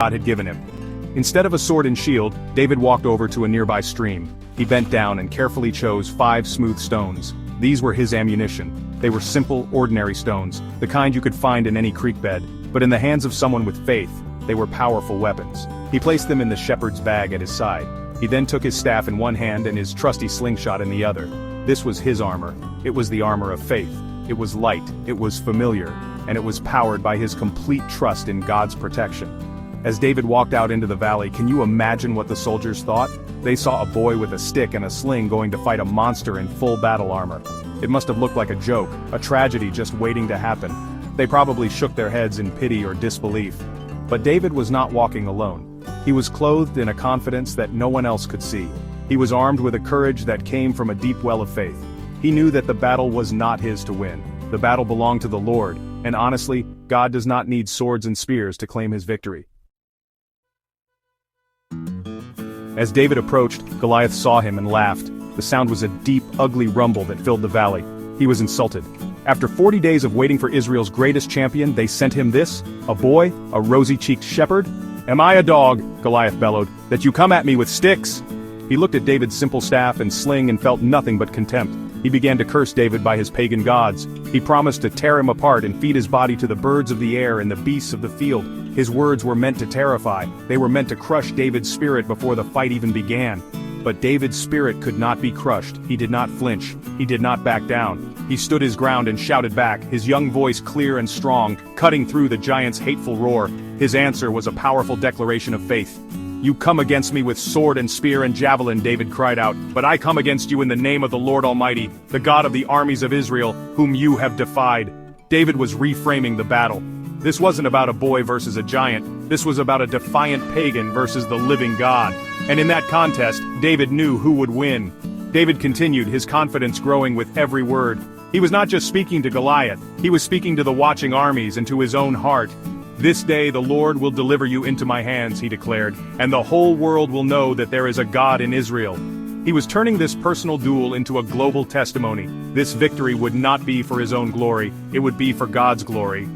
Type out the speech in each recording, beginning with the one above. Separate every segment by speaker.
Speaker 1: God had given him. Instead of a sword and shield, David walked over to a nearby stream. He bent down and carefully chose 5 smooth stones. These were his ammunition. They were simple, ordinary stones, the kind you could find in any creek bed, but in the hands of someone with faith, they were powerful weapons. He placed them in the shepherd's bag at his side. He then took his staff in one hand and his trusty slingshot in the other. This was his armor. It was the armor of faith. It was light, it was familiar, and it was powered by his complete trust in God's protection. As David walked out into the valley, can you imagine what the soldiers thought? They saw a boy with a stick and a sling going to fight a monster in full battle armor. It must have looked like a joke, a tragedy just waiting to happen. They probably shook their heads in pity or disbelief. But David was not walking alone. He was clothed in a confidence that no one else could see. He was armed with a courage that came from a deep well of faith. He knew that the battle was not his to win. The battle belonged to the Lord, and honestly, God does not need swords and spears to claim his victory. As David approached, Goliath saw him and laughed. The sound was a deep, ugly rumble that filled the valley. He was insulted. After 40 days of waiting for Israel's greatest champion, they sent him this? A boy? A rosy-cheeked shepherd? Am I a dog, Goliath bellowed, that you come at me with sticks? He looked at David's simple staff and sling and felt nothing but contempt. He began to curse David by his pagan gods. He promised to tear him apart and feed his body to the birds of the air and the beasts of the field. His words were meant to terrify. They were meant to crush David's spirit before the fight even began. But David's spirit could not be crushed. He did not flinch. He did not back down. He stood his ground and shouted back, his young voice clear and strong, cutting through the giant's hateful roar. His answer was a powerful declaration of faith. You come against me with sword and spear and javelin, David cried out, but I come against you in the name of the Lord Almighty, the God of the armies of Israel, whom you have defied. David was reframing the battle. This wasn't about a boy versus a giant. This was about a defiant pagan versus the living God. And in that contest, David knew who would win. David continued, his confidence growing with every word. He was not just speaking to Goliath, he was speaking to the watching armies and to his own heart. This day the Lord will deliver you into my hands, he declared, and the whole world will know that there is a God in Israel. He was turning this personal duel into a global testimony. This victory would not be for his own glory, it would be for God's glory.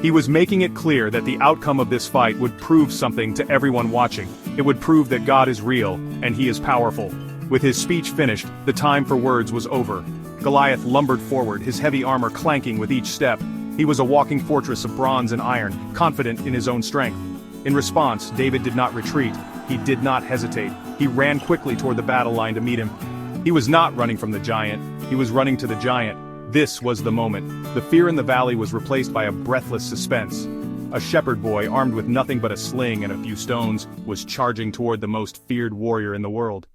Speaker 1: He was making it clear that the outcome of this fight would prove something to everyone watching. It would prove that God is real, and he is powerful. With his speech finished, the time for words was over. Goliath lumbered forward, his heavy armor clanking with each step. He was a walking fortress of bronze and iron, confident in his own strength. In response, David did not retreat. He did not hesitate. He ran quickly toward the battle line to meet him. He was not running from the giant. He was running to the giant. This was the moment. The fear in the valley was replaced by a breathless suspense. A shepherd boy, armed with nothing but a sling and a few stones, was charging toward the most feared warrior in the world.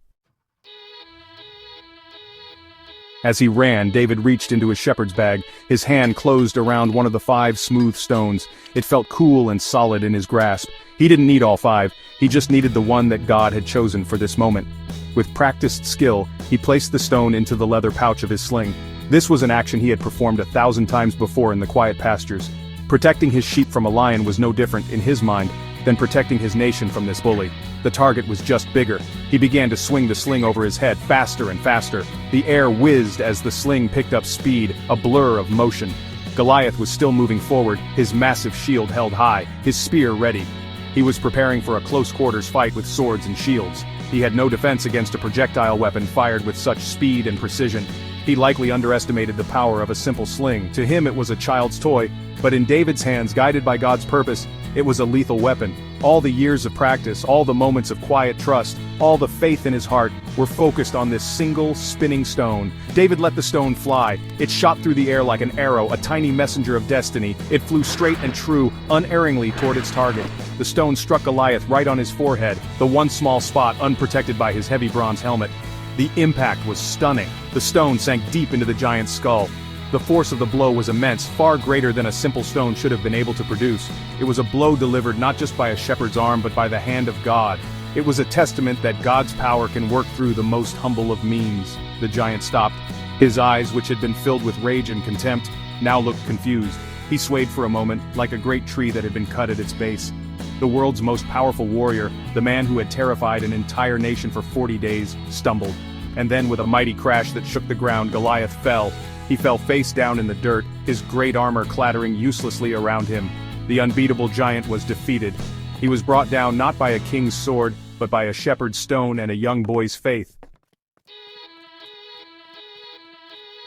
Speaker 1: As he ran, David reached into his shepherd's bag. His hand closed around one of the 5 smooth stones. It felt cool and solid in his grasp. He didn't need all 5, he just needed the one that God had chosen for this moment. With practiced skill, he placed the stone into the leather pouch of his sling. This was an action he had performed 1,000 times before in the quiet pastures. Protecting his sheep from a lion was no different, in his mind, than protecting his nation from this bully. The target was just bigger. He began to swing the sling over his head faster and faster. The air whizzed as the sling picked up speed, a blur of motion. Goliath was still moving forward, his massive shield held high, his spear ready. He was preparing for a close-quarters fight with swords and shields. He had no defense against a projectile weapon fired with such speed and precision. He likely underestimated the power of a simple sling. To him it was a child's toy, but in David's hands, guided by God's purpose, it was a lethal weapon. All the years of practice, all the moments of quiet trust, all the faith in his heart, were focused on this single, spinning stone. David let the stone fly. It shot through the air like an arrow, a tiny messenger of destiny. It flew straight and true, unerringly toward its target. The stone struck Goliath right on his forehead, the one small spot unprotected by his heavy bronze helmet. The impact was stunning. The stone sank deep into the giant's skull. The force of the blow was immense, far greater than a simple stone should have been able to produce. It was a blow delivered not just by a shepherd's arm but by the hand of God. It was a testament that God's power can work through the most humble of means. The giant stopped. His eyes, which had been filled with rage and contempt, now looked confused. He swayed for a moment, like a great tree that had been cut at its base. The world's most powerful warrior, the man who had terrified an entire nation for 40 days, stumbled. And then with a mighty crash that shook the ground, Goliath fell. He fell face down in the dirt, his great armor clattering uselessly around him. The unbeatable giant was defeated. He was brought down not by a king's sword, but by a shepherd's stone and a young boy's faith.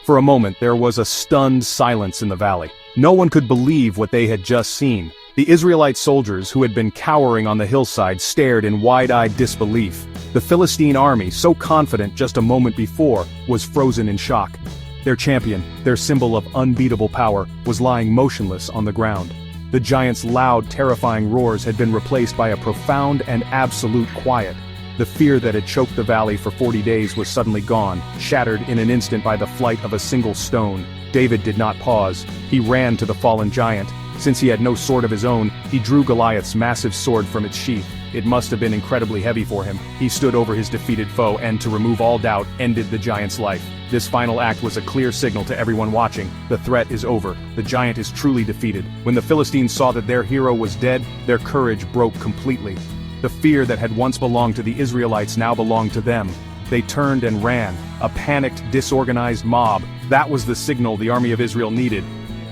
Speaker 1: For a moment there was a stunned silence in the valley. No one could believe what they had just seen. The Israelite soldiers who had been cowering on the hillside stared in wide-eyed disbelief. The Philistine army, so confident just a moment before, was frozen in shock. Their champion, their symbol of unbeatable power, was lying motionless on the ground. The giant's loud, terrifying roars had been replaced by a profound and absolute quiet. The fear that had choked the valley for 40 days was suddenly gone, shattered in an instant by the flight of a single stone. David did not pause. He ran to the fallen giant. Since he had no sword of his own, he drew Goliath's massive sword from its sheath. It must have been incredibly heavy for him. He stood over his defeated foe and, to remove all doubt, ended the giant's life. This final act was a clear signal to everyone watching. The threat is over. The giant is truly defeated. When the Philistines saw that their hero was dead, their courage broke completely. The fear that had once belonged to the Israelites now belonged to them. They turned and ran, a panicked, disorganized mob. That was the signal the army of Israel needed.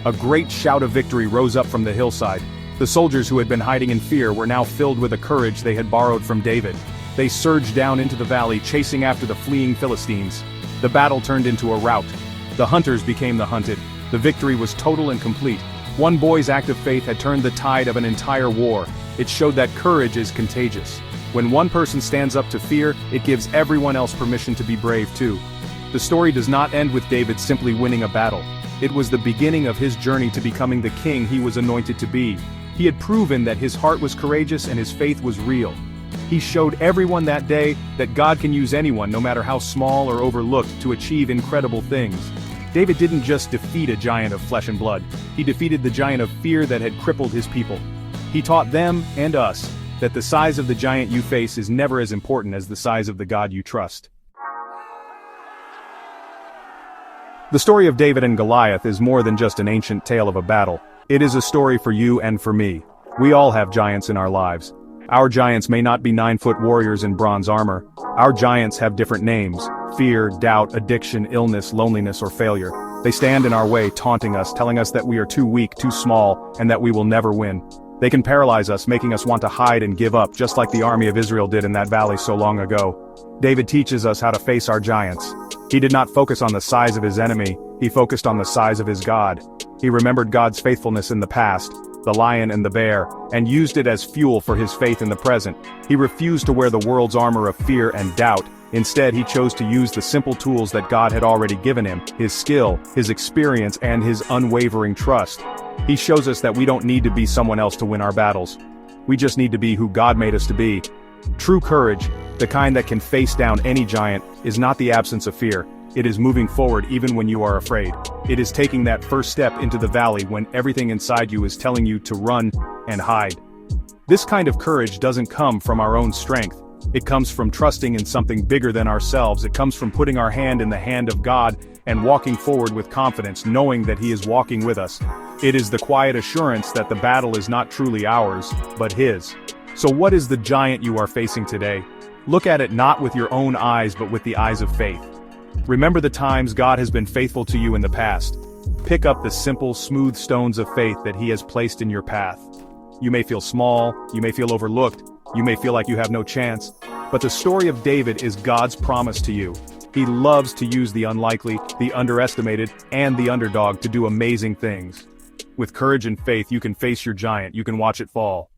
Speaker 1: A great shout of victory rose up from the hillside. The soldiers who had been hiding in fear were now filled with a courage they had borrowed from David. They surged down into the valley, chasing after the fleeing Philistines. The battle turned into a rout. The hunters became the hunted. The victory was total and complete. One boy's act of faith had turned the tide of an entire war. It showed that courage is contagious. When one person stands up to fear, it gives everyone else permission to be brave too. The story does not end with David simply winning a battle. It was the beginning of his journey to becoming the king he was anointed to be. He had proven that his heart was courageous and his faith was real. He showed everyone that day that God can use anyone, no matter how small or overlooked, to achieve incredible things. David didn't just defeat a giant of flesh and blood. He defeated the giant of fear that had crippled his people. He taught them, and us, that the size of the giant you face is never as important as the size of the God you trust. The story of David and Goliath is more than just an ancient tale of a battle. It is a story for you and for me. We all have giants in our lives. Our giants may not be 9-foot warriors in bronze armor. Our giants have different names: fear, doubt, addiction, illness, loneliness, or failure. They stand in our way, taunting us, telling us that we are too weak, too small, and that we will never win. They can paralyze us, making us want to hide and give up, just like the army of Israel did in that valley so long ago. David teaches us how to face our giants. He did not focus on the size of his enemy, he focused on the size of his God. He remembered God's faithfulness in the past, the lion and the bear, and used it as fuel for his faith in the present. He refused to wear the world's armor of fear and doubt. Instead, he chose to use the simple tools that God had already given him: his skill, his experience, and his unwavering trust. He shows us that we don't need to be someone else to win our battles. We just need to be who God made us to be. True courage, the kind that can face down any giant, is not the absence of fear. It is moving forward even when you are afraid. It is taking that first step into the valley when everything inside you is telling you to run and hide. This kind of courage doesn't come from our own strength. It comes from trusting in something bigger than ourselves. It comes from putting our hand in the hand of God and walking forward with confidence, knowing that He is walking with us. It is the quiet assurance that the battle is not truly ours, but His. So what is the giant you are facing today? Look at it not with your own eyes, but with the eyes of faith. Remember the times God has been faithful to you in the past. Pick up the simple, smooth stones of faith that He has placed in your path. You may feel small, you may feel overlooked, you may feel like you have no chance, but the story of David is God's promise to you. He loves to use the unlikely, the underestimated, and the underdog to do amazing things. With courage and faith, you can face your giant, you can watch it fall.